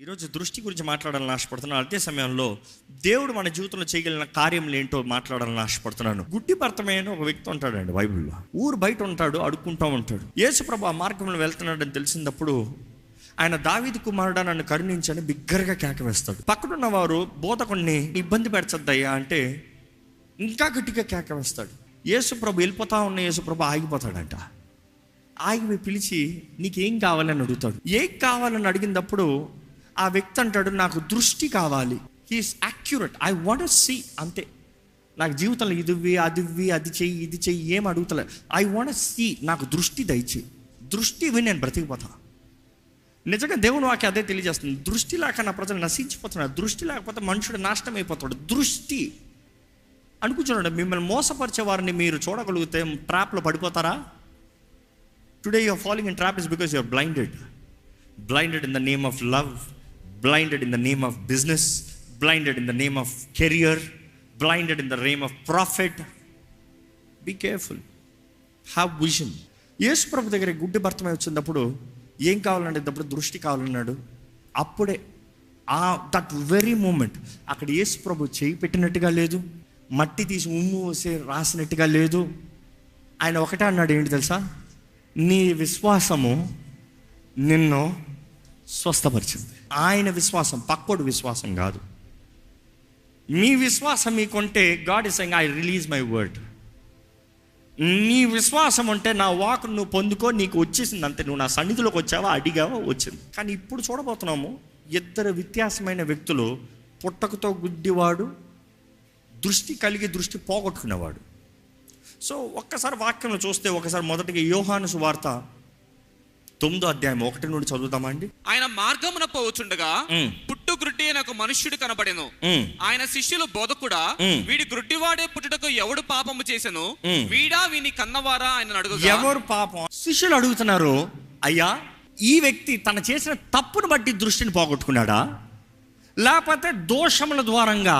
ఈరోజు దృష్టి గురించి మాట్లాడాలని ఆశపడుతున్నాను. అదే సమయంలో దేవుడు మన జీవితంలో చేయగలిగిన కార్యములు ఏంటో మాట్లాడాలని ఆశపడుతున్నాను. గుడ్డి భర్తమైన ఒక వ్యక్తి ఉంటాడండి బైబిల్లో. ఊరు బయట ఉంటాడు, అడుక్కుంటూ ఉంటాడు. యేసుప్రభు ఆ మార్గంలో వెళ్తున్నాడని తెలిసినప్పుడు ఆయన దావీదు కుమారుడా నన్ను కరుణించని బిగ్గరగా కేక వేస్తాడు. పక్కనున్న వారు బోధకుడిని ఇబ్బంది పెడచద్దయ్యా అంటే ఇంకా గట్టిగా కేక వేస్తాడు. యేసుప్రభు వెళ్ళిపోతా ఉన్న యేసుప్రభు ఆగిపోతాడంట. ఆగి పిలిచి నీకేం కావాలని అడుగుతాడు. ఏం కావాలని అడిగినప్పుడు ఆ వ్యక్తి అంటాడు, నాకు దృష్టి కావాలి. He's accurate, I want to see. అంతే. నాకు జీవితంలో ఇదివి అదివి అది చెయ్యి ఇది చెయ్యి ఏం అడుగుతలే. ఐ వాంట్ టు సీ, నాకు దృష్టి దయచేయి. దృష్టి ఇవి నేను బ్రతికిపోతా. నిజంగా దేవుని వాక్యం అదే తెలియజేస్తుంది. దృష్టి లేక నా ప్రజలు నశించిపోతున్నారు. దృష్టి లేకపోతే మనుషుడు నాశనం అయిపోతాడు. దృష్టి అనుకుంటున్నాడు. మిమ్మల్ని మోసపరిచే వారిని మీరు చూడగలిగితే ట్రాప్లో పడిపోతారా? Today you are following in trap is because you are blinded in the name of love, blinded in the name of business, blinded in the name of career, blinded in the name of profit. Be careful, have vision. యేసు ప్రభు దగ్గర గుడ్డి భర్తమై వచ్చినప్పుడు ఏం కావాలనేటప్పుడు దృష్టి కావాలన్నాడు. అప్పుడే that very moment అక్కడ యేసు ప్రభు చేయి పెట్టినట్టుగా లేదు, మట్టి తీసి ఉమ్ము వేసి రాసినట్టుగా లేదు. ఆయన ఒకటే అన్నాడు, ఏంటి తెలుసా? నీ విశ్వాసము నిన్ను స్వస్థపరిచింది. ఆయన విశ్వాసం, పక్కోడు విశ్వాసం కాదు. మీ విశ్వాసం మీకుంటే God is saying I release my word. నీ విశ్వాసం అంటే నా వాక్ నువ్వు పొందుకో, నీకు వచ్చేసింది అంతే. నువ్వు నా సన్నిధిలోకి వచ్చావా, అడిగావా, వచ్చింది. కానీ ఇప్పుడు చూడబోతున్నాము ఇద్దరు వ్యత్యాసమైన వ్యక్తులు. పుట్టకతో గుడ్డివాడు, దృష్టి కలిగి దృష్టి పోగొట్టుకునేవాడు. సో ఒక్కసారి వాక్యంలో చూస్తే, ఒకసారి మొదటిగా యోహాను సువార్త 9వ అధ్యాయం 1 నుండి చదువుతామా అండి. ఆయన మార్గమున పోవచుండగా పుట్టు గ్రుడ్డి అయిన ఒక మనుష్యుడు కనబడెను. ఆయన శిష్యులు, బోధకుడా, వీడి గ్రుడ్డివాడే పుట్టుటకు ఎవడు పాపము చేసెను? వీడా వీని కన్నవారా ఆయన అడుగుగా, ఎవరు పాపం? శిష్యులు అడుగుతున్నారు, అయ్యా ఈ వ్యక్తి తన చేసిన తప్పును బట్టి దృష్టిని పోగొట్టుకున్నాడా, లేకపోతే దోషముల ద్వారంగా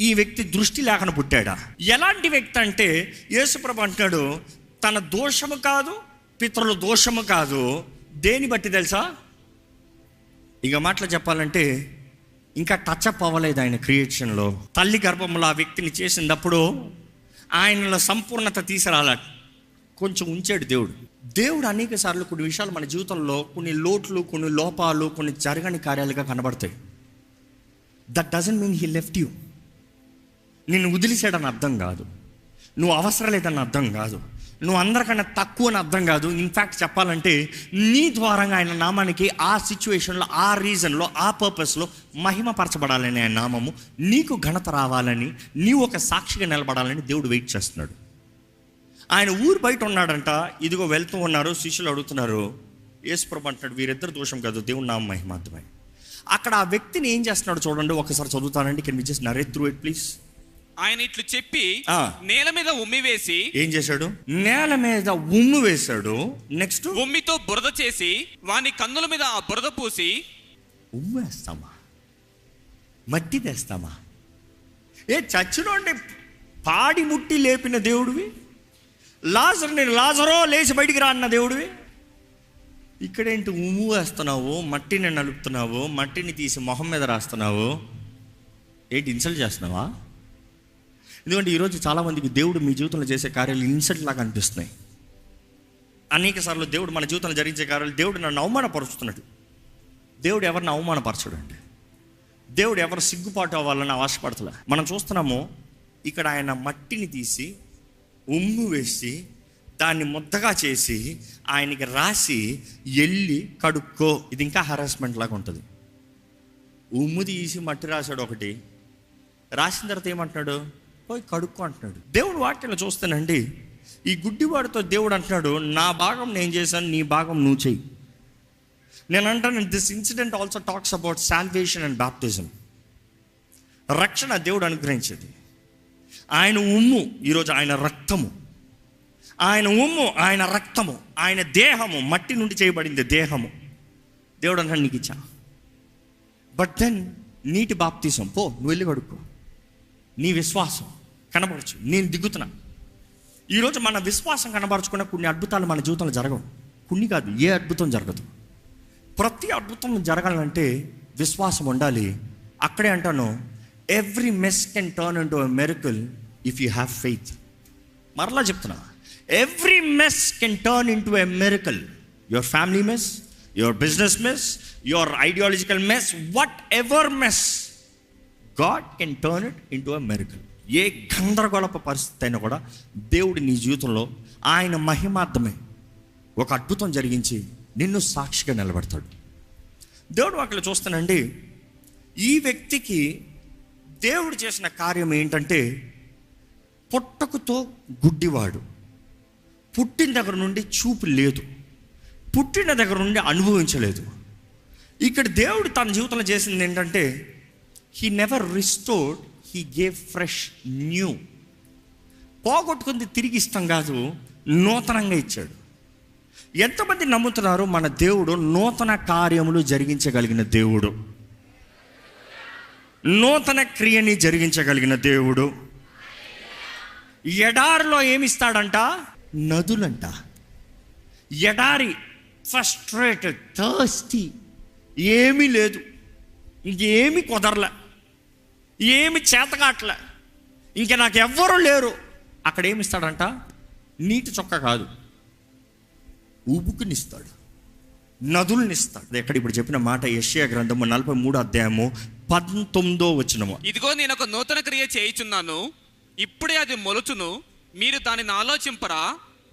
ఈ వ్యక్తి దృష్టి లేకుండా పుట్టాడా? ఎలాంటి వ్యక్తి అంటే యేసుప్రభు అంటున్నాడు, తన దోషము కాదు, పితరుల దోషము కాదు. దేని బట్టి తెలుసా? ఇక మాటలు చెప్పాలంటే ఇంకా టచ్అప్ అవ్వలేదు ఆయన క్రియేషన్లో. తల్లి గర్భంలో ఆ వ్యక్తిని చేసినప్పుడు ఆయనలో సంపూర్ణత తీసుకురాల కొంచెం ఉంచాడు దేవుడు. దేవుడు అనేక సార్లు కొన్ని విషయాలు మన జీవితంలో కొన్ని లోట్లు, కొన్ని లోపాలు, కొన్ని జరగని కార్యాలుగా కనబడతాయి. That doesn't mean he left you. నిన్ను వదిలిసాడని అర్థం కాదు, నువ్వు అవసరం లేదని అర్థం కాదు, నువ్వు అందరికన్నా తక్కువ అని అర్థం కాదు. ఇన్ఫ్యాక్ట్ చెప్పాలంటే నీ ద్వారంగా ఆయన నామానికి ఆ సిచ్యువేషన్లో, ఆ రీజన్లో, ఆ పర్పస్లో మహిమపరచబడాలని ఆయన నామము, నీకు ఘనత రావాలని, నీవు ఒక సాక్షిగా నిలబడాలని దేవుడు వెయిట్ చేస్తున్నాడు. ఆయన ఊరు బయట ఉన్నాడంట. ఇదిగో వెళ్తూ ఉన్నారు. శిష్యులు అడుగుతున్నారు. యేసుప్రభు అంటున్నాడు, వీరిద్దరు దోషం కాదు, దేవుడు నామ మహిమార్థమై. అక్కడ ఆ వ్యక్తిని ఏం చేస్తున్నాడు చూడండి. ఒకసారి చదువుతానండి. Can we just narrate through it please. ఆయన ఇట్లు చెప్పి నేల మీద ఉమ్మి వేసి, ఏం చేశాడు? నేల మీద ఉమ్ము వేశాడు. నెక్స్ట్ ఉమ్మితో బురద చేసి వాని కన్నుల మీద ఆ బురద పూసి. ఉమ్ము వేస్తామా, మట్టి తెస్తామా? చచ్చినోండి పాడి ముట్టి లేపిన దేవుడివి, లాజరో లేచి బయటికి రా అన్న దేవుడివి. ఇక్కడేంటి ఉమ్ము వేస్తున్నావు, మట్టిని నలుపుతున్నావు, మట్టిని తీసి మొహం మీద రాస్తున్నావు. ఏంటి ఇన్సల్ట్ చేస్తున్నావా? ఎందుకంటే ఈరోజు చాలామందికి దేవుడు మీ జీవితంలో చేసే కార్యాలు ఇన్సల్ట్ లాగా అనిపిస్తున్నాయి. అనేక సార్లు దేవుడు మన జీవితంలో జరిగించే కార్యాలు దేవుడు నన్ను అవమానపరుస్తున్నాడు. దేవుడు ఎవరిని అవమానపరచడు అండి. దేవుడు ఎవరు సిగ్గుపాటు అవ్వాలని ఆశపడతలే. మనం చూస్తున్నాము ఇక్కడ ఆయన మట్టిని తీసి ఉమ్ము వేసి దాన్ని ముద్దగా చేసి ఆయనకి రాసి ఎల్లి కడుక్కో. ఇది ఇంకా హరాస్మెంట్ లాగా ఉంటుంది. ఉమ్ము తీసి మట్టి రాశాడు ఒకటి, రాసిన తర్వాత ఏమంటున్నాడు? పోయి కడుక్కో అంటున్నాడు. దేవుడు వాక్యంలో చూస్తానండి, ఈ గుడ్డివాడితో దేవుడు అంటున్నాడు, నా భాగం నేను చేశాను, నీ భాగం నువ్వు చెయ్యి. నేను అంటాను, this incident also talks about salvation and baptism. రక్షణ దేవుడు అనుగ్రహించేది. ఆయన ఉమ్ము ఈరోజు ఆయన రక్తము, ఆయన ఉమ్ము ఆయన రక్తము, ఆయన దేహము మట్టి నుండి చేయబడింది దేహము. దేవుడు అంటాడు, నీకు ఇచ్చా. బట్ దెన్ నీటి బాప్తిజం, పో నువ్వు వెళ్ళి కడుక్కో. నీ విశ్వాసం కనబరచు, నేను దిగుతున్నా. ఈరోజు మన విశ్వాసం కనబరచుకున్న కొన్ని అద్భుతాలు మన జీవితంలో జరగవు. కొన్ని కాదు, ఏ అద్భుతం జరగదు. ప్రతి అద్భుతం జరగాలంటే విశ్వాసం ఉండాలి. అక్కడే అంటాను, every mess can turn into a miracle if you have faith. మరలా చెప్తున్నా, every mess can turn into a miracle. Your family mess, your business mess, your ideological mess, whatever mess, God can turn it into a miracle. ఏ గందరగోళపు పరిస్థితి అయినా కూడా దేవుడు నీ జీవితంలో ఆయన మహిమార్థమే ఒక అద్భుతం జరిగించి నిన్ను సాక్షిగా నిలబెడతాడు. దేవుడు అక్కడ చూస్తానండి, ఈ వ్యక్తికి దేవుడు చేసిన కార్యం ఏంటంటే, పుట్టకుతో గుడ్డివాడు, పుట్టిన దగ్గర నుండి చూపు లేదు, పుట్టిన దగ్గర నుండి అనుభవించలేదు. ఇక్కడ దేవుడు తన జీవితంలో చేసింది ఏంటంటే, he never restored, he gave fresh new. పోగొట్టుకుంది తిరిగి ఇష్టం కాదు, నూతనంగా ఇచ్చాడు. ఎంతమంది నమ్ముతున్నారు మన దేవుడు నూతన కార్యములు జరిగించగలిగిన దేవుడు, నూతన క్రియని జరిగించగలిగిన దేవుడు? ఎడారిలో ఏమిస్తాడంట? నదులంట. ఎడారి, ఫ్రస్ట్రేటెడ్, థర్స్టీ, ఏమీ లేదు, ఇంకేమి కుదరలే, ఏమి చేతకాట్లే, ఇంక నాకు ఎవ్వరూ లేరు. అక్కడ ఏమిస్తాడంట? నీటి చొక్క కాదు, ఉబుకునిస్తాడు, నదులనిస్తాడు. ఎక్కడ ఇప్పుడు చెప్పిన మాట యెషయా గ్రంథము 43 అధ్యాయము 19వ వచనము. ఇదిగో నేను ఒక నూతన క్రియ చేయుచున్నాను, ఇప్పుడే అది మొలుచును, మీరు దానిని ఆలోచింపరా?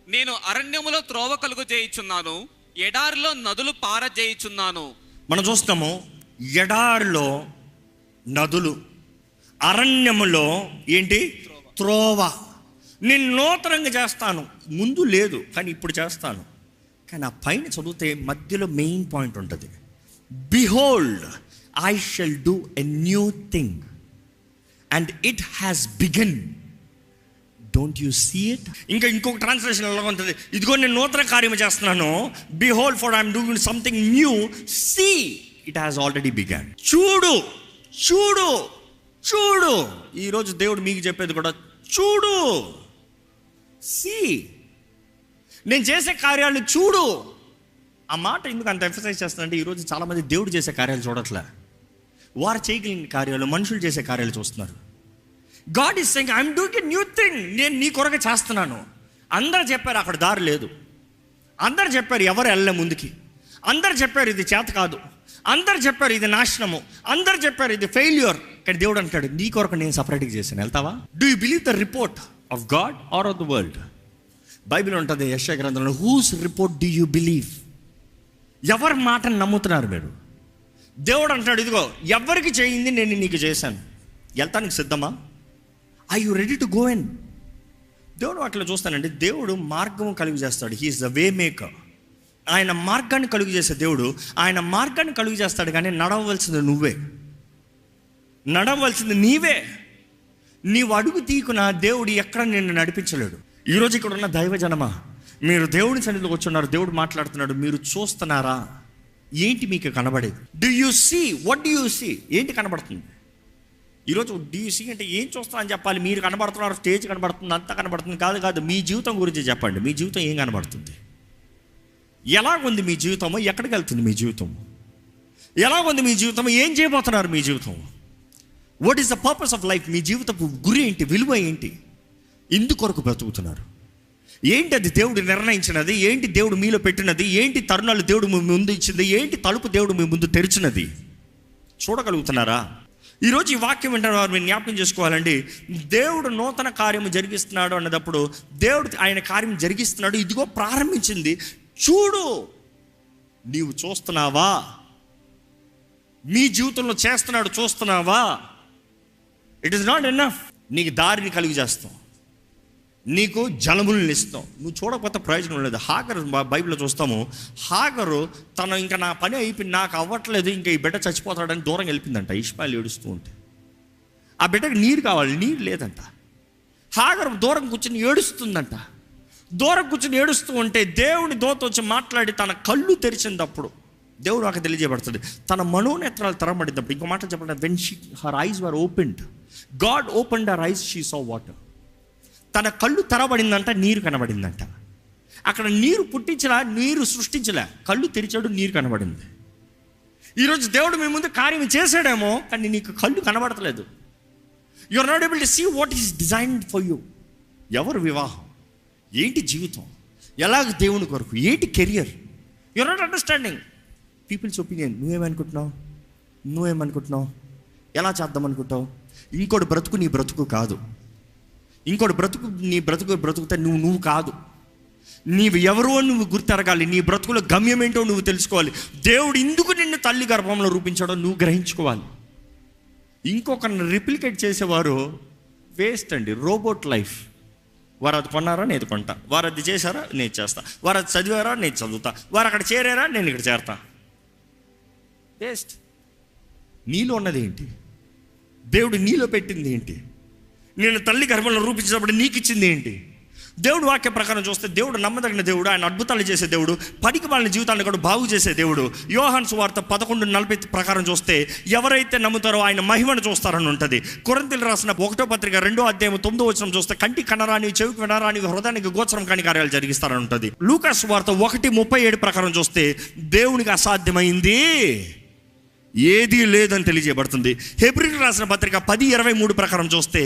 నేను అరణ్యములో త్రోవ కలుగు చేయుచున్నాను, ఎడారిలో నదులు పారజేయుచున్నాను. మనం చూస్తాము, ఎడారిలో నదులు, అరణ్యములో ఏంటి? త్రోవ. నేను నూతనంగా చేస్తాను, ముందు లేదు కానీ ఇప్పుడు చేస్తాను. కానీ ఆ పైన చదివితే మధ్యలో మెయిన్ పాయింట్ ఉంటుంది, behold I shall do a new thing and it has begun, don't you see it? ఇంకొక ట్రాన్స్లేషన్ ఎలా ఉంటుంది, ఇదిగో నేను నూతన కార్యం చేస్తున్నాను, behold for I'm doing something new, see it has already begun. చూడు, చూడు, చూడు. ఈరోజు దేవుడు మీకు చెప్పేది కూడా చూడు, సీ, నేను చేసే కార్యాలు చూడు. ఆ మాట ఎందుకు అంత ఎంఫసైజ్ చేస్తానంటే, ఈరోజు చాలామంది దేవుడు చేసే కార్యాలు చూడట్లే, వారు చేయగలిగిన కార్యాలు, మనుషులు చేసే కార్యాలు చూస్తున్నారు. God is saying I'm doing a new thing, నేను నీ కొరకు చేస్తున్నాను. అందరు చెప్పారు అక్కడ దారి లేదు, అందరు చెప్పారు ఎవరు వెళ్ళలే ముందుకి, అందరు చెప్పారు ఇది చేత కాదు, అందరు చెప్పారు ఇది నాశనము, అందరు చెప్పారు ఇది ఫెయిల్యూర్. కానీ దేవుడు అంటాడు, నీ కొరకు నేను సపరేట్గా చేశాను, వెళ్తావా? Do you believe the report of God or of the world? Bible ఉంటుంది యెషయా గ్రంథంలో, whose report do you believe? ఎవరి మాటను నమ్ముతున్నారు మీరు? దేవుడు అంటాడు, ఇదిగో ఎవరికి చేయింది నేను నీకు చేశాను, వెళ్తానికి సిద్ధమా? I you ready to go in? దేవుడు అట్లా చూస్తానండి, దేవుడు మార్గం కలుగు చేస్తాడు. He is the way maker. ఆయన మార్గాన్ని కలుగు చేసే దేవుడు, ఆయన మార్గాన్ని కలుగు చేస్తాడు. కానీ నడవలసింది నువ్వే, నడవలసింది నీవే. నీవు అడుగు తీకున దేవుడు ఎక్కడ నిన్ను నడిపించలేడు. ఈరోజు ఇక్కడ ఉన్న దైవజనమా, మీరు దేవుని సన్నిధిలోకి వచ్చున్నారు, దేవుడు మాట్లాడుతున్నాడు, మీరు చూస్తున్నారా? ఏంటి మీకు కనబడేది? Do you see? What do you see? ఏంటి కనబడుతుంది ఈరోజు? డూ యూ సీ అంటే ఏం చూస్తా అని చెప్పాలి. మీరు కనబడుతున్నారు, స్టేజ్ కనబడుతుంది, అంతా కనబడుతుంది, కాదు కాదు. మీ జీవితం గురించి చెప్పండి. మీ జీవితం ఏం కనబడుతుంది? ఎలాగుంది మీ జీవితము? ఎక్కడికి వెళ్తుంది మీ జీవితం? ఎలాగుంది మీ జీవితం? ఏం చేయబోతున్నారు మీ జీవితం? What is the purpose of life? మీ జీవితపు గురి ఏంటి? విలువ ఏంటి? ఇందుకొరకు బ్రతుకుతున్నారు ఏంటి? అది దేవుడు నిర్ణయించినది ఏంటి? దేవుడు మీలో పెట్టినది ఏంటి? తరుణాలు దేవుడు మీ ముందు ఇచ్చింది ఏంటి? తలుపు దేవుడు మీ ముందు తెరిచినది చూడగలుగుతున్నారా? ఈరోజు ఈ వాక్యం వింటున్న వారు మీరు జ్ఞాపకం చేసుకోవాలండి, దేవుడు నూతన కార్యము జరిగిస్తున్నాడు అన్నదప్పుడు దేవుడు ఆయన కార్యం జరిగిస్తున్నాడు. ఇదిగో ప్రారంభించింది, చూడు. నీవు చూస్తున్నావా? మీ జీవితంలో చేస్తున్నాడు, చూస్తున్నావా? It is not enough. నీకు దారిని కలుగు చేస్తాం, నీకు జలములను ఇస్తాం, నువ్వు చూడకపోతే ప్రయోజనం లేదు. హాగరు బైబిల్లో చూస్తాము, హాగరు తను ఇంకా నా పని అయిపోయింది, నాకు అవ్వట్లేదు, ఇంకా ఈ బిడ్డ చచ్చిపోతాడని దూరం వెళ్ళిపోయిందంట. ఇష్మాయిల్ ఏడుస్తూ ఉంటే ఆ బిడ్డకి నీరు కావాలి, నీరు లేదంట. హాగరు దూరం కూర్చొని ఏడుస్తుందంట. దూరం కూర్చొని ఏడుస్తూ ఉంటే దేవుని దూత వచ్చి మాట్లాడి తన కళ్ళు తెరిచినప్పుడు దేవుడు నాకు తెలియజేయబడుతుంది, తన మనోనేత్రాలు తెరబడినప్పుడు. ఇంకో మాట చెప్పండి, when her ice were opened, God opened her ice, she saw water. తన కళ్ళు తెరబడిందంట, నీరు కనబడిందంట. అక్కడ నీరు పుట్టించలా, నీరు సృష్టించలే, కళ్ళు తెరిచాడు, నీరు కనబడింది. ఈరోజు దేవుడు మీ ముందు కార్యం చేశాడేమో, కానీ నీకు కళ్ళు కనబడతలేదు. You are not able to see what is designed for you. ఎవరు వివాహం, ఏంటి జీవితం, ఎలాగ దేవుని కొరకు, ఏంటి career, you are not understanding people's opinion. నువ్వేమనుకుంటున్నావు, ఎలా చేద్దాం అనుకుంటావు? ఇంకోటి బ్రతుకు నీ బ్రతుకు కాదు. ఇంకోటి బ్రతుకు నీ బ్రతుకుతే నువ్వు కాదు. నీవు ఎవరో నువ్వు గుర్తెరగాలి. నీ బ్రతుకులో గమ్యం ఏంటో నువ్వు తెలుసుకోవాలి. దేవుడు ఇందుకు నిన్ను తల్లి గర్భంలో రూపించడం నువ్వు గ్రహించుకోవాలి. ఇంకొకరిని రిప్లికేట్ చేసేవారు వేస్ట్ అండి. Robot life. వారు అది కొన్నారా, నేను కొంటా. వారు అది చేశారా, నేను చేస్తా. వారు అది చదివారా, నేను చదువుతా. వారు అక్కడ చేరారా, నేను ఇక్కడ చేరతా. వేస్ట్. నీలో ఉన్నది ఏంటి? దేవుడు నీలో పెట్టింది ఏంటి? నేను తల్లి గర్భంలో రూపించినప్పుడు నీకు ఇచ్చింది ఏంటి? దేవుడు వాక్య ప్రకారం చూస్తే దేవుడు నమ్మదగిన దేవుడు. ఆయన అద్భుతాలు చేసే దేవుడు. పనికి వాళ్ళ జీవితాన్ని కూడా బాగు చేసే దేవుడు. యోహాను సువార్త 11:40 ప్రకారం చూస్తే ఎవరైతే నమ్ముతారో ఆయన మహిమను చూస్తారని ఉంటుంది. కొరింథీయులకు రాసిన 1వ పత్రిక 2వ అధ్యాయం 9వ వచనం చూస్తే కంటికి కనరాని, చెవికి వినరాని, హృదయానికి గోచరం కాని కార్యాలు జరిగిస్తారని ఉంటుంది. లూకా సువార్త 1:37 ప్రకారం చూస్తే దేవునికి అసాధ్యమైంది ఏదీ లేదని తెలియజేయబడుతుంది. హెబ్రీయులకు రాసిన పత్రిక 10:23 ప్రకారం చూస్తే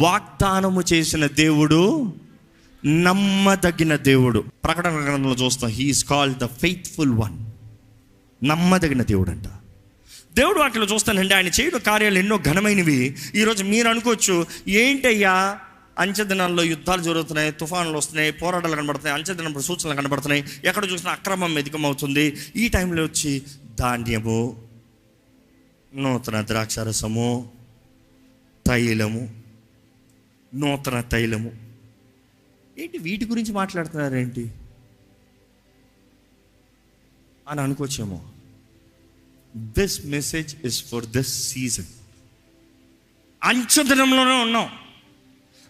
వాగ్దానము చేసిన దేవుడు నమ్మదగిన దేవుడు. ప్రకటన గ్రంథంలో చూస్తాం, he is called the faithful one. నమ్మదగిన దేవుడు అంట. దేవుడు వాటిలో చూస్తానండి, ఆయన చేయడం కార్యాలు ఎన్నో ఘనమైనవి. ఈరోజు మీరు అనుకోవచ్చు, ఏంటయ్యా అంచెదినాల్లో యుద్ధాలు జరుగుతున్నాయి, తుఫానులు వస్తున్నాయి, పోరాటాలు కనబడుతున్నాయి, అంచెదినప్పుడు సూచనలు కనబడుతున్నాయి, ఎక్కడ చూసినా అక్రమం అధికమవుతుంది. ఈ టైంలో వచ్చి ధాన్యము, నూతన ద్రాక్షారసము, తైలము, నూతన తైలము, ఏంటి వీటి గురించి మాట్లాడుతున్నారేంటి అని అనుకోవచ్చేమో. This message is for this season. అంచెదినంలోనే ఉన్నాం.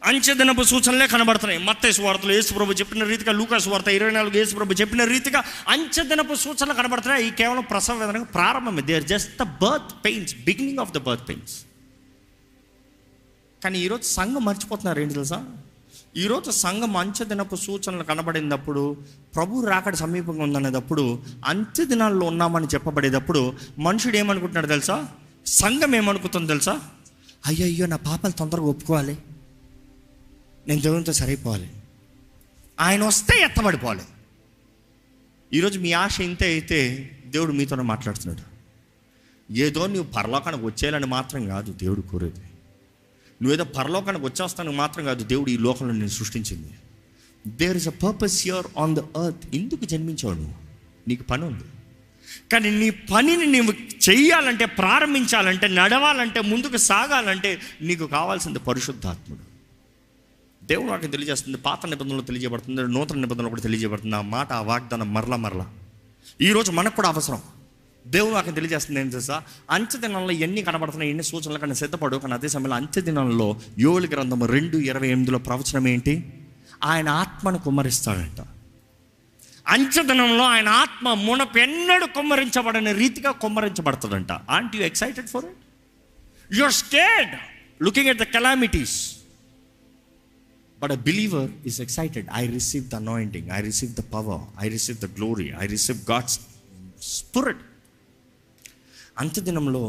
అంచెదినపు సూచనలే కనబడుతున్నాయి. మత్తయి సువార్తలో యేసుప్రభు చెప్పిన రీతిగా, లూకా సువార్త 24 యేసుప్రభు చెప్పిన రీతిగా అంచెదినపు సూచనలు కనబడుతున్నాయి. ఈ కేవలం ప్రసవ వేదనకు ప్రారంభమే. They are just the birth pains, beginning of the birth pains. కానీ ఈరోజు సంఘం మర్చిపోతున్నారు ఏంటి తెలుసా? ఈరోజు సంఘం అంచెదినపు సూచనలు కనబడినప్పుడు, ప్రభు రాకడ సమీపంగా ఉందనేటప్పుడు, అంచెదినాల్లో ఉన్నామని చెప్పబడేటప్పుడు మనుషుడు ఏమనుకుంటున్నాడు తెలుసా? సంఘం ఏమనుకుంటుంది తెలుసా? అయ్యో నా పాపాలు తొందరగా ఒప్పుకోవాలి, నేను దేవునితో సరైపోవాలి, ఆయన వస్తే ఎత్తబడిపోవాలి. ఈరోజు మీ ఆశ ఇంతే అయితే దేవుడు మీతోనే మాట్లాడుతున్నాడు. ఏదో నువ్వు పరలోకానికి వచ్చేయాలని మాత్రం కాదు దేవుడు కోరేది. నువ్వేదో పరలోకానికి వచ్చేస్తాను మాత్రం కాదు దేవుడు ఈ లోకంలో నేను సృష్టించింది. There is a purpose here on the earth. ఎందుకు జన్మించావు నువ్వు? నీకు పని ఉంది. కానీ నీ పనిని నువ్వు చెయ్యాలంటే, ప్రారంభించాలంటే, నడవాలంటే, ముందుకు సాగాలంటే నీకు కావాల్సింది పరిశుద్ధాత్ముడు. దేవుడు నాకు తెలియజేస్తుంది. పాత నిబంధనలు తెలియజేయబడుతుంది, నూతన నిబంధనలు కూడా తెలియజేయబడుతుంది. ఆ మాట, ఆ వాగ్దానం మరలా ఈరోజు మనకు కూడా అవసరం. దేవుడు నాకు తెలియజేస్తుంది ఏం తెలుసా? అంచెదినంలో ఎన్ని కనబడుతున్నాయి, ఎన్ని సూచనలు కానీ సిద్ధపడు. కానీ అదే సమయంలో అంచెదినంలో యోవేలు గ్రంథము 2:28 ప్రవచనం ఏంటి? ఆయన ఆత్మను కుమ్మరిస్తాడంట. అంచెదినంలో ఆయన ఆత్మ మునపెన్నడు కుమ్మరించబడని రీతిగా కుమ్మరించబడుతుందంట. Aren't you excited for it? You are scared looking at the calamities. But a believer is excited. I receive the anointing, I receive the power, I receive the glory, I receive God's Spirit. అంత్యదినంలో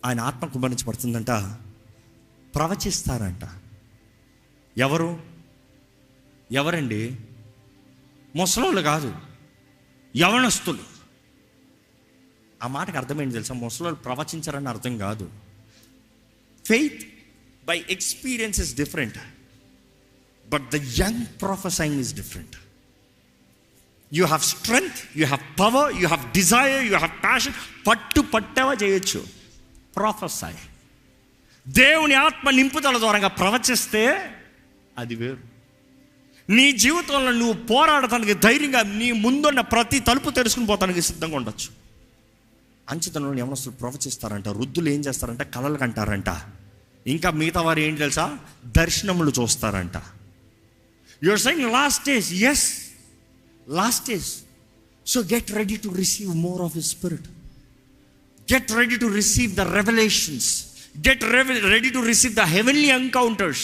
ఆయన ఆత్మ కుమ్మరించబడుతుందంట. ప్రవచిస్తారంట. ఎవరండి? ముసలోళ్ళు కాదు, యవనస్తులు. ఆ మాటకి అర్థమైంది తెలుసా? ముసలోళ్ళు ప్రవచించారని అర్థం కాదు. Faith by experience is different, but the young prophesying is different. You have strength, you have power, you have desire, you have passion. పట్టేవా చేయొచ్చు. ప్రొఫెసై, దేవుని ఆత్మ నింపుదల ద్వారా ప్రవచిస్తే అది వేరు. నీ జీవితంలో నువ్వు పోరాడటానికి ధైర్యంగా నీ ముందున్న ప్రతి తలుపు తెరుచుకుని పోతానికి సిద్ధంగా ఉండొచ్చు. అంచెతనంలో యవనస్తులు ప్రవచిస్తారంట. వృద్ధులు ఏం చేస్తారంట? కలలు కంటారంట. ఇంకా మిగతా వారు ఏంటి తెలుసా? దర్శనములు చూస్తారంట. You are saying last days. Yes, last days. So get ready to receive more of His Spirit. Get ready to receive the revelations. Get ready to receive the heavenly encounters.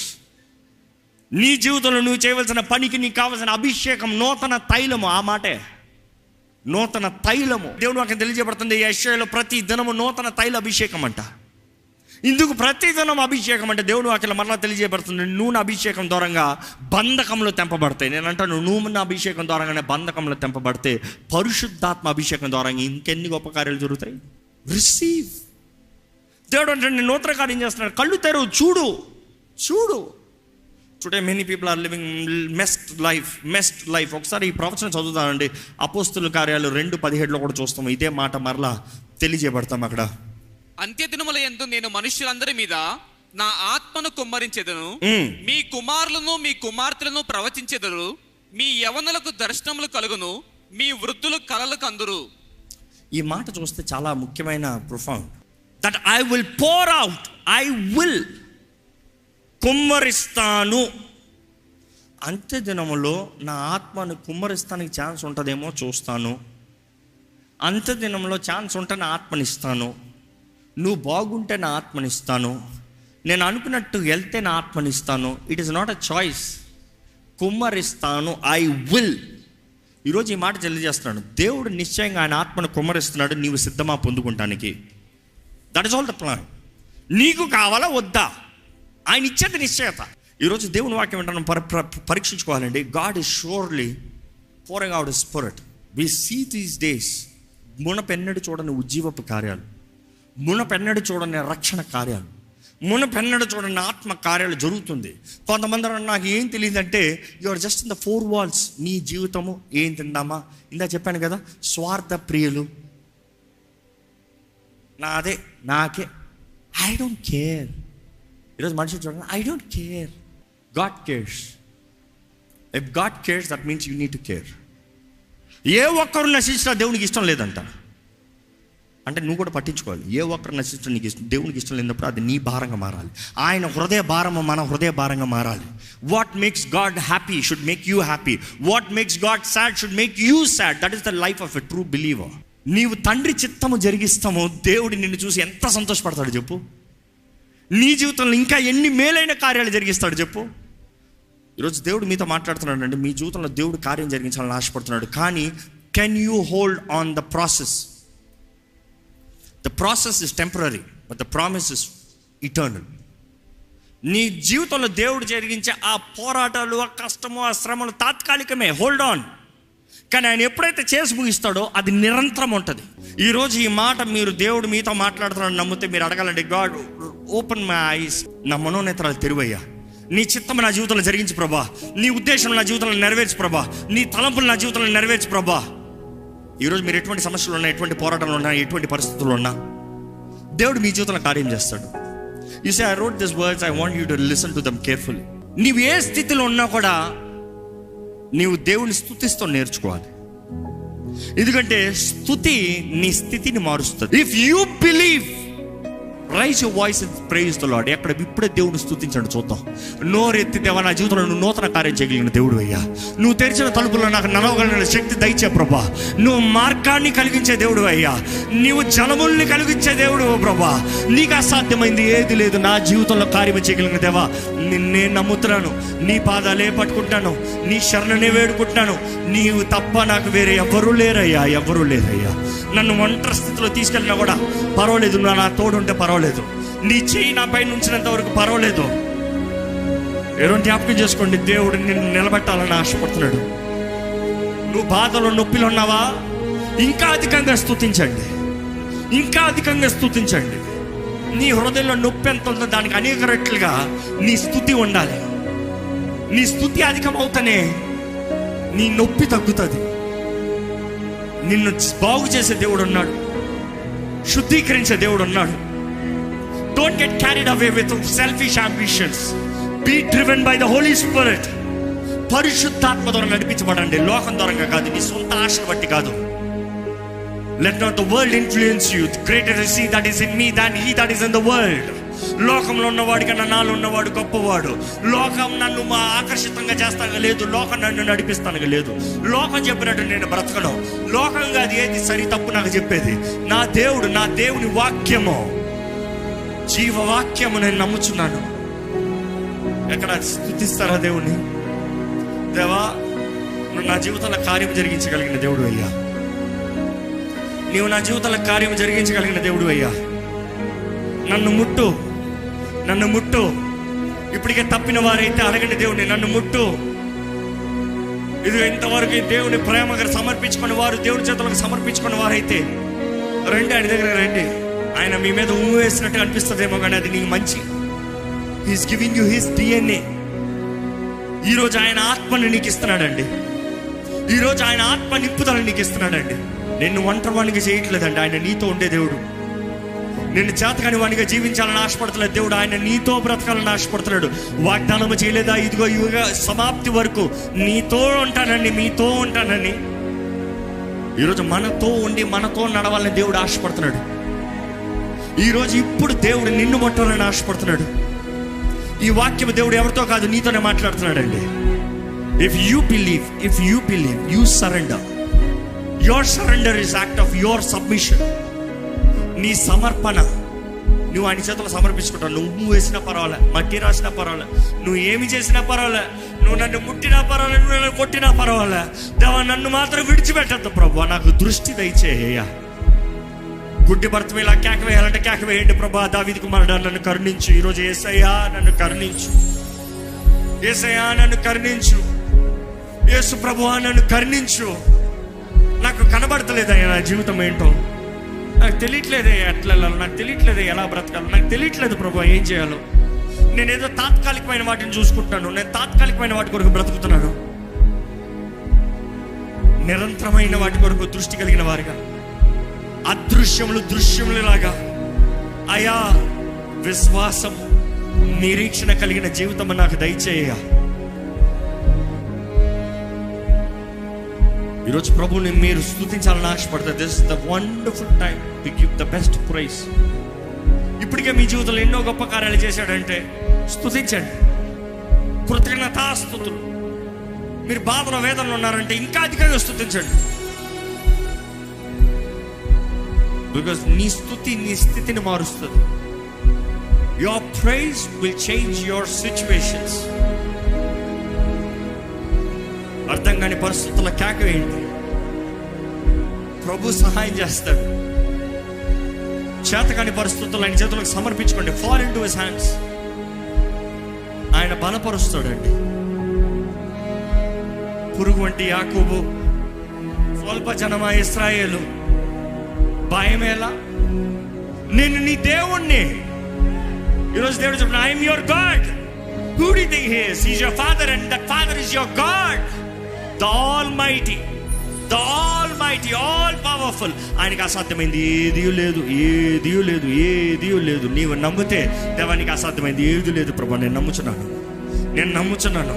నీ జీవితంలో నువ్వు చేయవలసిన పనికి నీకు కావాల్సిన అభిషేకం, నూతన తైలము. ఆ మాటే నూతన తైలము. దేవుడు వాక్యం తెలియజేయబడుతుంది యెషయాలో ప్రతి దినము నూతన తైల అభిషేకం అంట. ఇందుకు ప్రతి దినం అభిషేకం అంటే దేవుడు వాక్యం మరలా తెలియజేయబడుతుంది. నూనె అభిషేకం ద్వారంగా బంధకంలో తెంపబడతాయి. నేను అంటాను, నూనె అభిషేకం ద్వారానే బంధకంలో తెంపబడితే పరిశుద్ధాత్మ అభిషేకం ద్వారా ఇంకెన్ని గొప్ప కార్యాలు జరుగుతాయి. రిసీవ్. దేవుడు అంటే నేను నూతన కార్యం చేస్తున్నాడు. కళ్ళు తెరువు, చూడు చూడు. Today many people are living messed life. ఒకసారి ఈ ప్రవచనం చదువుతానండి. అపోస్తుల కార్యాలు 2:17 కూడా చూస్తాము. ఇదే మాట మరలా తెలియజేయబడతాం అక్కడ. అంత్యదినముల యందు నేను మనుష్యులందరి మీద నా ఆత్మను కుమ్మరించెదను, మీ కుమారులను మీ కుమార్తెలను ప్రవచించెదరు, మీ యవనులకు దర్శనములు కలుగును, మీ వృద్ధులు కలలు కందురు. ఈ మాట చూస్తే చాలా ముఖ్యమైన profound. That I will pour out, I will కుమ్మరిస్తాను. అంత్య దినములో నా ఆత్మను కుమ్మరిస్తానికి ఛాన్స్ ఉంటుందేమో చూస్తాను. అంత్య దినంలో ఛాన్స్ ఉంటే నా ఆత్మనిస్తాను. నువ్వు బాగుంటే నా ఆత్మనిస్తాను. నేను అనుకున్నట్టు వెళ్తే నా ఆత్మనిస్తాను. It is not a choice. కుమ్మరిస్తాను, ఐ విల్. ఈరోజు ఈ మాట తెలియజేస్తున్నాడు. దేవుడు నిశ్చయంగా ఆయన ఆత్మను కుమ్మరిస్తున్నాడు. నీవు సిద్ధమా పొందుకుంటానికి? That is all the plan. నీకు కావాలా వద్దా? ఆయన ఇచ్చేది నిశ్చయత. ఈరోజు దేవుని వాక్యం వింటాను, పరీక్షించుకోవాలండి. God is surely pouring out his spirit. We see these days మునపెన్నడు చూడని ఉజ్జీవపు కార్యాలు, మునపెన్నడు చూడని రక్షణ కార్యాలు, మునపెన్నడు చూడని ఆత్మ కార్యాలు జరుగుతుంది. కొంతమంది నాకు ఏం తెలియదంటే, you are just in the 4 walls. నీ జీవితము ఏం తిందామా, ఇందా చెప్పాను కదా, స్వార్థ ప్రియులు, నాదే నాకే, ఐ డోంట్ కేర్. ఈరోజు మనిషి చూడండి, I don't care. God cares. If God cares, that means you need to care. ఏ ఒక్కరు నశించినా దేవునికి ఇష్టం లేదంట. అంటే నువ్వు కూడా పట్టించుకోవాలి. ఏ ఒక్కరు నశించడం నీకు ఇష్టం, దేవునికి ఇష్టం లేనప్పుడు అది నీ భారంగా మారాలి. ఆయన హృదయ భారము మన హృదయ భారంగా మారాలి. What makes God happy should make you happy. What makes God sad should make you sad. That is the life of a true believer. నీవు తండ్రి చిత్తము జరిగిస్తాము, దేవుడు నిన్ను చూసి ఎంత సంతోషపడతాడు చెప్పు. నీ జీవితంలో ఇంకా ఎన్ని మేలైన కార్యాలు జరిగిస్తాడు చెప్పు. ఈరోజు దేవుడు మీతో మాట్లాడుతున్నాడు అండి. మీ జీవితంలో దేవుడు కార్యం జరిగించాలని ఆశపడుతున్నాడు. కానీ can you hold on the process? The process is temporary, but the promise is eternal. నీ జీవితంలో దేవుడు జరిగించే ఆ పోరాటాలు, ఆ కష్టము, ఆ శ్రమలు తాత్కాలికమే. Hold on. కానీ ఆయన ఎప్పుడైతే చేసి ముగిస్తాడో అది నిరంతరం ఉంటుంది. ఈరోజు ఈ మాట మీరు దేవుడు మీతో మాట్లాడుతున్నాడు నమ్మితే మీరు అడగాలండి, గాడ్ ఓపెన్ మై ఐస్, నా మనోనేత్రాలు తెరువయ్యా. నీ చిత్తం నా జీవితంలో జరిగించి ప్రభా, నీ ఉద్దేశం నా జీవితంలో నెరవేర్చు ప్రభా, నీ తలంపులు నా జీవితంలో నెరవేర్చు ప్రభా. ఈరోజు మీరు ఎటువంటి సమస్యలు ఉన్నా, ఎటువంటి పోరాటాలు ఉన్నా, ఎటువంటి పరిస్థితులు ఉన్నా దేవుడు మీ జీవితంలో కార్యం చేస్తాడు. You say, I wrote this words, I want you to listen to them carefully. నీవు ఏ స్థితిలో ఉన్నా కూడా నీవు దేవుని స్తుతిస్తూ నేర్చుకోవాలి. ఎందుకంటే స్తుతి నీ స్థితిని మారుస్తుంది. If you believe, rise your voice and praise the Lord. ఎక్కడ ఇప్పుడే దేవుని స్తుతించండి చూద్దాం. నోరెత్తి, దేవా నా జీవితంలో నువ్వు నూతన కార్యం చేయగలిగిన దేవుడు అయ్యా. నువ్వు తెరిచిన తలుపుల్లో నాకు నడవగలిగిన శక్తి దయచే ప్రభా. నువ్వు మార్గాన్ని కలిగించే దేవుడు అయ్యా. నీవు జలముల్ని కలిగించే దేవుడు ప్రభా. నీకు అసాధ్యమైంది ఏది లేదు. నా జీవితంలో కార్యం చేయగలిగిన దేవా, నిన్నే నమ్ముతున్నాను, నీ పాదాలే పట్టుకుంటాను, నీ శరణనే వేడుకుంటున్నాను. నీవు తప్ప నాకు వేరే ఎవరు లేరయ్యా, ఎవరు లేరయ్యా. నన్ను ఒంటరి స్థితిలో తీసుకెళ్ళినా కూడా పర్వాలేదు, నా తోడుంటే పర్వాలేదు, నీ చెయ్యి నా పైన ఉంచినంత వరకు పర్వాలేదు. ఎవరో జ్ఞాపకం చేసుకోండి, దేవుడు నిన్ను నిలబెట్టాలని ఆశపడుతున్నాడు. నువ్వు బాధలో, నొప్పిలో ఉన్నావా, ఇంకా అధికంగా స్తుతించండి, ఇంకా అధికంగా స్తుతించండి. నీ హృదయంలో నొప్పి ఎంత ఉందో దానికి అనేక రెట్లుగా నీ స్తుతి ఉండాలి. నీ స్తుతి అధికం అవుతానే నీ నొప్పి తగ్గుతుంది. నిన్ను బాగు చేసే దేవుడు ఉన్నాడు, శుద్ధీకరించే దేవుడు ఉన్నాడు. Don't get carried away with selfish ambitions. Be driven by the Holy Spirit. పరిశుద్ధాత్మ ద్వారా నడిపించబడండి, లోకం ద్వారా కాదు, నీ సొంత ఆశను బట్టి కాదు. Let not the world influence you. Greater is he that is in me than he that is in the world. లోకంలో ఉన్నవాడి కన్నా నాలో ఉన్నవాడు గొప్పవాడు. లోకం నన్ను ఆకర్షితంగా చేస్తాను లేదు, లోకం నన్ను నడిపిస్తాను లేదు. లోకం చెప్పినట్టు నేను బ్రతకను. లోకంగా అది ఏది సరి తప్పు నాకు చెప్పేది నా దేవుడు, నా దేవుని వాక్యము, జీవవాక్యము నేను నమ్ముచున్నాను. ఎక్కడ స్తుతిస్తారా దేవుని? దేవా, నువ్వు నా జీవితంలో కార్యం జరిగించగలిగిన దేవుడు అయ్యా. నీవు నా జీవితంలో కార్యం జరిగించగలిగిన దేవుడు అయ్యా. నన్ను ముట్టు, నన్ను ముట్టు. ఇప్పటికే తప్పిన వారైతే అడగండి దేవుడిని, నన్ను ముట్టు. ఇది ఇంతవరకు దేవుని ప్రేమగా సమర్పించుకున్న వారు, దేవుని చేతులకు సమర్పించుకున్న వారైతే రండి, ఆయన దగ్గర రండి. ఆయన మీ మీద ఉమ్ము వేసినట్టు అనిపిస్తుందేమో, కానీ అది నీకు మంచి. He's giving you his DNA. ఈరోజు ఆయన ఆత్మని నీకు ఇస్తున్నాడండి. ఈరోజు ఆయన ఆత్మ నింపుదల నీకు ఇస్తున్నాడండి. నిన్ను ఒంటరివాణిగా చేయట్లేదండి, ఆయన నీతో ఉండే దేవుడు. నిన్ను చేతకాని వాడిగా జీవించాలని ఆశపడతలేదు దేవుడు, ఆయన నీతో బ్రతకాలని ఆశపడుతున్నాడు. వాగ్దానం చేయలేదా, ఇదిగో యుగ సమాప్తి వరకు నీతో ఉంటానని, మీతో ఉంటానని. ఈరోజు మనతో ఉండి మనతో నడవాలని దేవుడు ఆశపడుతున్నాడు. ఈరోజు ఇప్పుడు దేవుడు నిన్ను ముట్టాలని ఆశపడుతున్నాడు. ఈ వాక్యం దేవుడు ఎవరితో కాదు, నీతోనే మాట్లాడుతున్నాడండి. If you believe, you surrender. Your surrender is act of your submission. నీ సమర్పణ నువ్వు ఆయన చేతులు సమర్పించుకుంటావు. నువ్వు వేసినా పర్వాలే, మట్టి రాసినా పర్వాలే, నువ్వు ఏమి చేసినా పర్వాలే, నువ్వు నన్ను ముట్టినా పర్వాలే, నువ్వు నన్ను కొట్టినా పర్వాలే. దేవా, నన్ను మాత్రం విడిచిపెట్టద్దు ప్రభు, నాకు దృష్టి దయచేయ. గుడ్డి భర్త ఇలా కేక వేయాలంటే కేక వేయండి ప్రభా. దావీదు కుమారుడా, నన్ను కరుణించు. ఈరోజు యేసయ్యా నన్ను కరుణించు, యేసయ్యా నన్ను కరుణించు, యేసు ప్రభువా నన్ను కరుణించు. నాకు కనబడతలేదయ్యా నా జీవితం ఏంటో, నాకు తెలియట్లేదే ఎట్లా వెళ్ళాలో, నాకు తెలియట్లేదే ఎలా బ్రతకాలో, నాకు తెలియట్లేదు ప్రభు ఏం చేయాలో. నేనేదో తాత్కాలికమైన వాటిని చూసుకుంటాను, నేను తాత్కాలికమైన వాటి కొరకు బ్రతుకుతున్నాను. నిరంతరమైన వాటి కొరకు దృష్టి కలిగిన వారిగా, అదృశ్యములు దృశ్యములలాగా అయా విశ్వాసం నిరీక్షణ కలిగిన జీవితం నాకు దయచేయ. ఈరోజు ప్రభువుని మీరు స్తుతించాలని ఆశపడతారు. This is the wonderful time to give the best praise. ఇప్పటికే మీ జీవితంలో ఎన్నో గొప్ప కార్యాలు చేశాడంటే స్తుతించండి, కృతజ్ఞతాస్తుతులు. మీరు బాధలో వేదనలో ఉన్నారంటే ఇంకా అధికంగా స్తుతించండి. బికాస్ నీ స్తుతి నీ స్థితిని మారుస్తుంది. Your praise will change your situations. అర్థం కాని పరిస్థితుల్లో కేక వేయండి, ప్రభు సహాయం చేస్తాడు. చేతకాని పరిస్థితుల్లో ఆయన చేతులకు సమర్పించుకోండి. Fall into his hands. ఆయన బలపరుస్తాడండి. పురుగు వంటి యాకోబు, స్వల్ప జనమా ఇశ్రాయేలు, భయమేలా, నేను నీ దేవుణ్ణి. ఈరోజు దేవుడు చెప్పిన, I'm your God. Who do you think he is? He is your father and that father is your God, the almighty, the almighty, all powerful. ఆయనకి అసాధ్యమైంది ఏదీ లేదు, ఏదీ లేదు, ఏదీ లేదు. నీవు నమ్మితే దేవానికి అసాధ్యమైంది ఏది లేదు. ప్రభా, నేను నమ్ముచున్నాను, నేను నమ్ముచున్నాను.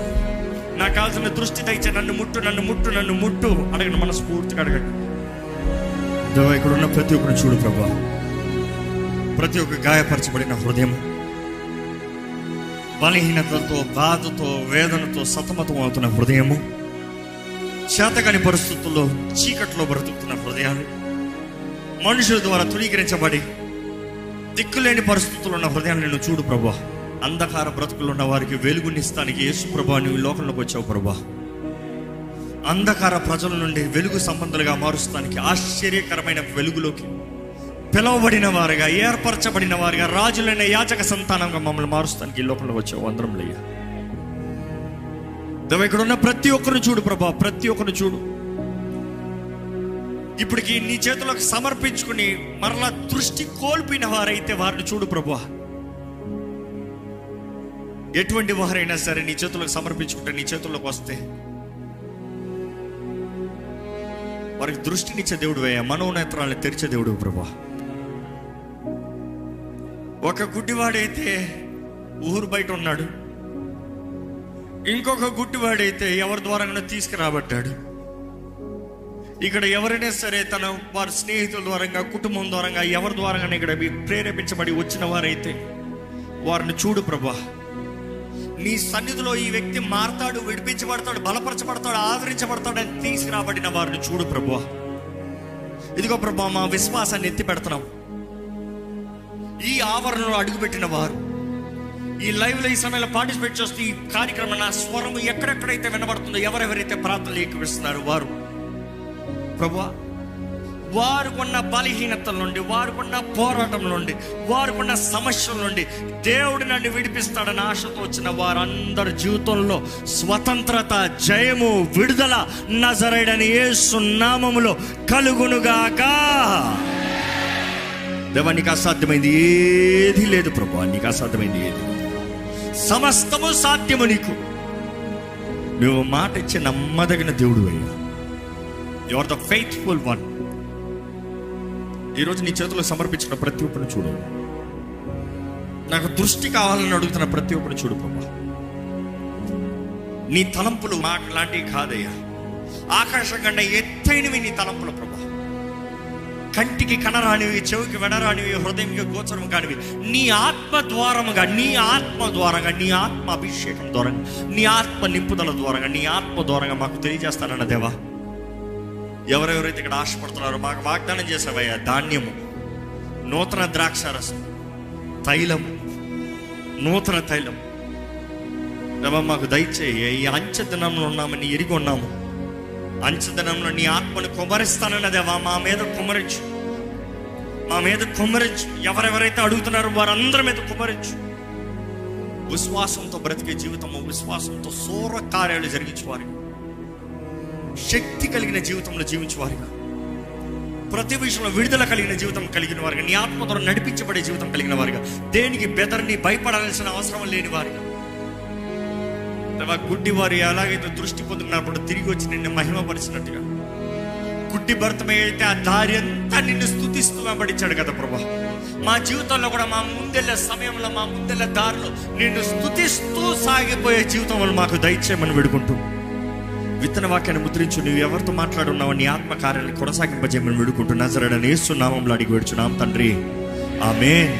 నాకు కావాల్సిన దృష్టి దయచే. నన్ను ముట్టు, నన్ను ముట్టు, నన్ను ముట్టు. అడగండి, మనస్ఫూర్తిగా అడగండి. దేవా, ఇక్కడ ఉన్న ప్రతి ఒక్కరు చూడు ప్రభా. ప్రతి ఒక్క గాయపరచబడిన హృదయం, బలహీనతతో, బాధతో, వేదనతో సతమతం అవుతున్న హృదయము, చేతకాని పరిస్థితుల్లో చీకట్లో బ్రతుకుతున్న హృదయాలు, మనుషుల ద్వారా తృణీకరించబడి దిక్కులేని పరిస్థితుల్లో ఉన్న హృదయాన్ని నేను చూడు ప్రభా. అంధకార బ్రతుకులు ఉన్న వారికి వెలుగునిస్తానికి యేసు ప్రభా నువ్వు లోకంలోకి వచ్చావు ప్రభా. అంధకార ప్రజల నుండి వెలుగు సంబంధాలుగా మారుస్తానికి, ఆశ్చర్యకరమైన వెలుగులోకి పిలవబడిన వారుగా, ఏర్పరచబడిన వారుగా, రాజులైన యాజక సంతానంగా మమ్మల్ని మారుస్తానికి ఈ లోకంలోకి వచ్చావు. వందరములయ్యా. దేవా, ఇక్కడ ఉన్న ప్రతి ఒక్కరిని చూడు ప్రభా, ప్రతి ఒక్కరిని చూడు. ఇప్పటికి నీ చేతులకు సమర్పించుకుని మరలా దృష్టి కోల్పోయిన వారైతే వారిని చూడు ప్రభా. ఎటువంటి వారైనా సరే నీ చేతులకు సమర్పించుకుంటే, నీ చేతుల్లోకి వస్తే వారికి దృష్టినిచ్చే దేవుడు అయ్యా, మనోనేత్రాలను తెరిచే దేవుడు ప్రభా. ఒక గుడ్డివాడైతే ఊరు బయట ఉన్నాడు, ఇంకొక గుడ్డివాడైతే ఎవరి ద్వారా తీసుకురాబట్టాడు. ఇక్కడ ఎవరైనా సరే తన వారి స్నేహితుల ద్వారా, కుటుంబం ద్వారా, ఎవరి ద్వారా ఇక్కడ ప్రేరేపించబడి వచ్చిన వారైతే వారిని చూడు ప్రభా. నీ సన్నిధిలో ఈ వ్యక్తి మారతాడు, విడిపించబడతాడు, బలపరచబడతాడు, ఆదరించబడతాడు అని తీసుకురాబడిన వారిని చూడు ప్రభా. ఇదిగో ప్రభా, మా విశ్వాసాన్ని ఎత్తి పెడుతున్నాం. ఈ ఆవరణలో అడుగుపెట్టిన వారు, ఈ లైవ్లో ఈ సమయంలో పార్టిసిపేట్ చేస్తూ ఈ కార్యక్రమం నా స్వరం ఎక్కడెక్కడైతే వినబడుతుందో, ఎవరెవరైతే ప్రార్థనలు ఏకీవిస్తున్నారు వారు ప్రభువా, వారికున్న బలహీనతల నుండి, వారికున్న పోరాటం నుండి, వారికున్న సమస్యల నుండి దేవుడు నన్ను విడిపిస్తాడని ఆశతో వచ్చిన వారందరి జీవితంలో స్వతంత్రత, జయము, విడుదల నజరేయుడైన యేసు నామములో కలుగునుగాక. దేవా, నీకు అసాధ్యమైంది ఏది లేదు ప్రభువా, నీకు అసాధ్యమైంది ఏది లేదు. సమస్తము సాధ్యము నీకు. నువ్వు మాట ఇచ్చి నమ్మదగిన దేవుడు అయ్యా. You are the faithful one. ఈరోజు నీ చేతుల్లో సమర్పించిన ప్రతి ఒక్కరిని చూడు. నాకు దృష్టి కావాలని అడుగుతున్న ప్రతి ఒక్కరిని చూడు ప్రభా. నీ తలంపులు మాకు లాంటివి కాదయ్యా. ఆకాశం కన్నా ఎత్తైనవి నీ తలంపులు ప్రభా. కంటికి కనరానివి, చెవికి వినరానివి, హృదయంకి గోచరం కానివి నీ ఆత్మ ద్వారముగా, నీ ఆత్మ ద్వారంగా, నీ ఆత్మ అభిషేకం ద్వారంగా, నీ ఆత్మ నింపుదల ద్వారంగా, నీ ఆత్మ ద్వారంగా మాకు తెలియజేస్తానన్న దేవా. ఎవరెవరైతే ఇక్కడ ఆశపడుతున్నారో మాకు వాగ్దానం చేసావయ్యా. ధాన్యము, నూతన ద్రాక్షారసం, తైలము, నూతన తైలం దేవా మాకు దయచేయి. ఈ అంచెదినంలో ఉన్నామని ఎరిగి ఉన్నాము. అంచెదినంలో నీ ఆత్మను కుమ్మరిస్తానన్న దేవా మా మీద కుమ్మరించు, మా మీద కుమ్మరించు. ఎవరెవరైతే అడుగుతున్నారో వారందరి మీద కుమ్మరించు. విశ్వాసంతో బ్రతికే జీవితము, విశ్వాసంతో సూర కార్యాలు జరిగించేవారిగా, శక్తి కలిగిన జీవితంలో జీవించేవారిగా, ప్రతి విషయంలో విడుదల కలిగిన జీవితం కలిగిన వారిగా, నీ ఆత్మ ద్వారా నడిపించబడే జీవితం కలిగిన వారిగా, దేనికి బెదర్ని భయపడాల్సిన అవసరం లేని వారిగా. గుడ్డి వారు ఎలాగైతే దృష్టి పొందినప్పుడు తిరిగి వచ్చి నిన్ను మహిమపరిచినట్టుగా, గుడ్డి భర్తమే అయితే ఆ దారి అంతా నిన్ను స్తుతిస్తూ వెంబడించాడు కదా ప్రభా. మా జీవితంలో కూడా మా ముందెళ్ళే సమయంలో, మా ముందెళ్ళే దారిలో నిన్ను స్తుతిస్తూ సాగిపోయే జీవితం వల్ల మాకు దయచేయమని వేడుకుంటూ, విత్తన వాక్యాన్ని ముద్రించు. నువ్వు ఎవరితో మాట్లాడున్నావో నీ ఆత్మ కార్యాలను కొనసాగింపజేయమని వేడుకుంటూ నజరేయుడైన యేసు నామములో అడిగి వేడుచున్నాం తండ్రి, ఆమేన్.